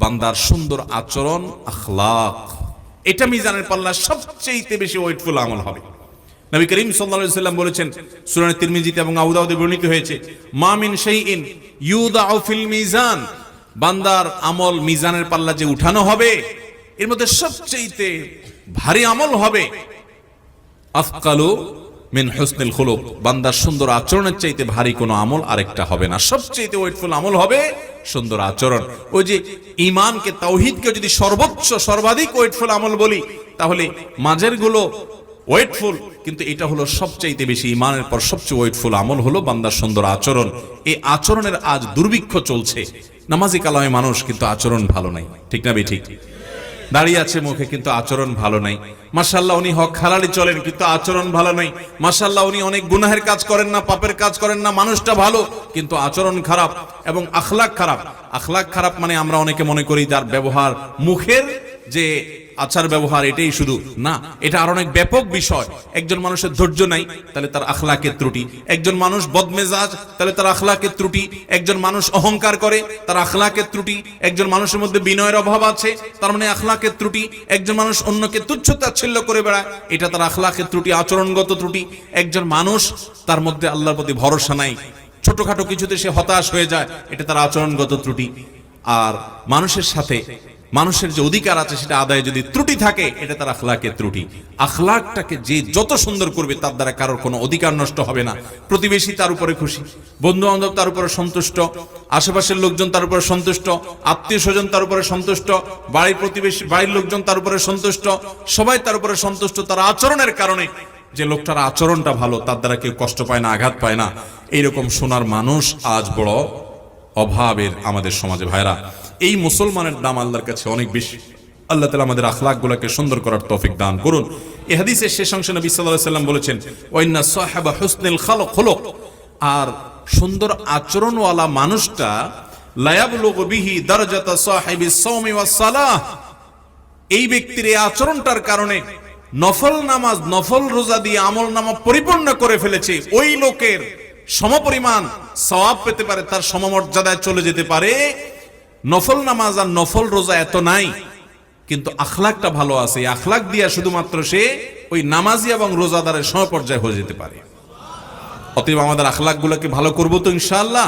বান্দার সুন্দর আচরণ, আখলাক, এটা মিজানের পাল্লা সবচেয়ে বেশি ওয়েটফুল আমল হবে। নবী করিম সাল্লাল্লাহু আলাইহি ওয়াসাল্লাম বলেছেন, সুনান তিরমিজিতে এবং আবু দাউদে বর্ণিত হয়েছে, মা মিন শাইইন ইউদাউ ফিল মিজান, বান্দার আমল মিজানের পাল্লা যে উঠানো হবে এর মধ্যে সবচেয়ে ভারী আমল হবে আফকালু মিন হুসনিল খুলুক, বান্দার সুন্দর আচরণের চাইতে ভারী কোনো আমল আরেকটা হবে না। সবচেয়ে ওয়েটফুল আমল হবে সুন্দর আচরণ। ওই যে ঈমানকে, তাওহীদকে যদি সর্বোচ্চ সর্বাধিক ওয়েটফুল আমল বলি, তাহলে মাঝের গুলো ওয়েটফুল, কিন্তু এটা হলো সবচাইতে বেশি, ঈমানের পর সবচেয়ে ওয়েটফুল আমল হলো বান্দার সুন্দর আচরণ। এই আচরণের আজ দুর্ভিক্ষ চলছে। নামাজি কালামে মানুষ কিন্তু আচরণ ভালো নাই, ঠিক না ঠিক? দাঁড়িয়ে আছে মুখে কিন্তু আচরণ ভালো নাই। মাশাআল্লাহ উনি হক হালালি চলেন কিন্তু আচরণ ভালো নাই। মাশাআল্লাহ উনি অনেক গুনাহের কাজ করেন না, পাপের কাজ করেন না, মানুষটা ভালো কিন্তু আচরণ খারাপ এবং আখলাক খারাপ। আখলাক খারাপ মানে আমরা অনেকে মনে করি যার ব্যবহার, মুখের যে আচার ব্যবহার এটাই শুধু না, এটা আর অনেক ব্যাপক বিষয়। একজন মানুষের ধৈর্য নাই, তাহলে তার আখলাকের ত্রুটি। একজন মানুষ বদমেজাজ, তাহলে তার আখলাকের ত্রুটি। একজন মানুষ অহংকার করে, তার আখলাকের ত্রুটি। একজন মানুষের মধ্যে বিনয়ের অভাব আছে, তার মানে আখলাকের ত্রুটি। একজন মানুষ অন্যকে তুচ্ছ তাচ্ছিল্য করে বেড়ায়, এটা তার আখলাকের ত্রুটি, আচরণগত ত্রুটি। একজন মানুষ তার মধ্যে আল্লাহর প্রতি ভরসা নাই, ছোটখাটো কিছুতে সে হতাশ হয়ে যায়, এটা তার আচরণগত ত্রুটি। আর মানুষের সাথে মানুষের যে অধিকার আছে সেটা আদায়ে যদি ত্রুটি থাকে, এটা তার আখলাকের ত্রুটি। আখলাকটাকে যে যত সুন্দর করবে তার দ্বারা কারোর কোনো অধিকার নষ্ট হবে না। প্রতিবেশী তার উপরে খুশি, বন্ধু বান্ধব তার উপরে সন্তুষ্ট, আশেপাশের লোকজন তার উপরে সন্তুষ্ট, আত্মীয় স্বজন তার উপরে সন্তুষ্ট, বাড়ির প্রতিবেশী, বাড়ির লোকজন তার উপরে সন্তুষ্ট, সবাই তার উপরে সন্তুষ্ট তার আচরণের কারণে। যে লোকটার আচরণটা ভালো, তার দ্বারা কেউ কষ্ট পায় না, আঘাত পায় না। এইরকম শোনার মানুষ আজ বড় অভাবের আমাদের সমাজে। ভাইরা, এই মুসলমানের দাম আল্লাহর কাছে অনেক বেশি। আল্লাহ তাআলা আমাদের আখলাকগুলোকে সুন্দর করার তৌফিক দান করুন। এই হাদিসের শেষ অংশে নবী সাল্লাল্লাহু আলাইহি ওয়াসাল্লাম বলেছেন, ওয়া ইন্না সাহিবা হুসনিল খুলুক, আর সুন্দর আচরণওয়ালা মানুষটা লা ইয়াবলুগু বিহি দারাজাতা সাহিবিস সাওমি ওয়াস সালাহ, এই ব্যক্তির এই আচরণটার কারণে নফল নামাজ, নফল রোজা দিয়ে আমলনামা পরিপূর্ণ করে ফেলেছে, ওই লোকের সমপরিমাণ সওয়াব পেতে পারে, তার সমমর্যাদায় চলে যেতে পারে। নফল নামাজ আর নফল রোজা এত নাই, কিন্তু আখলাকটা ভালো আছে, আখলাক দিয়া শুধুমাত্র সে ওই নামাজি এবং রোজাদারের সমপর্যায়ে হয়ে যেতে পারে। অতএব আমাদের আখলাকগুলোকে ভালো করবো তো ইনশাআল্লাহ।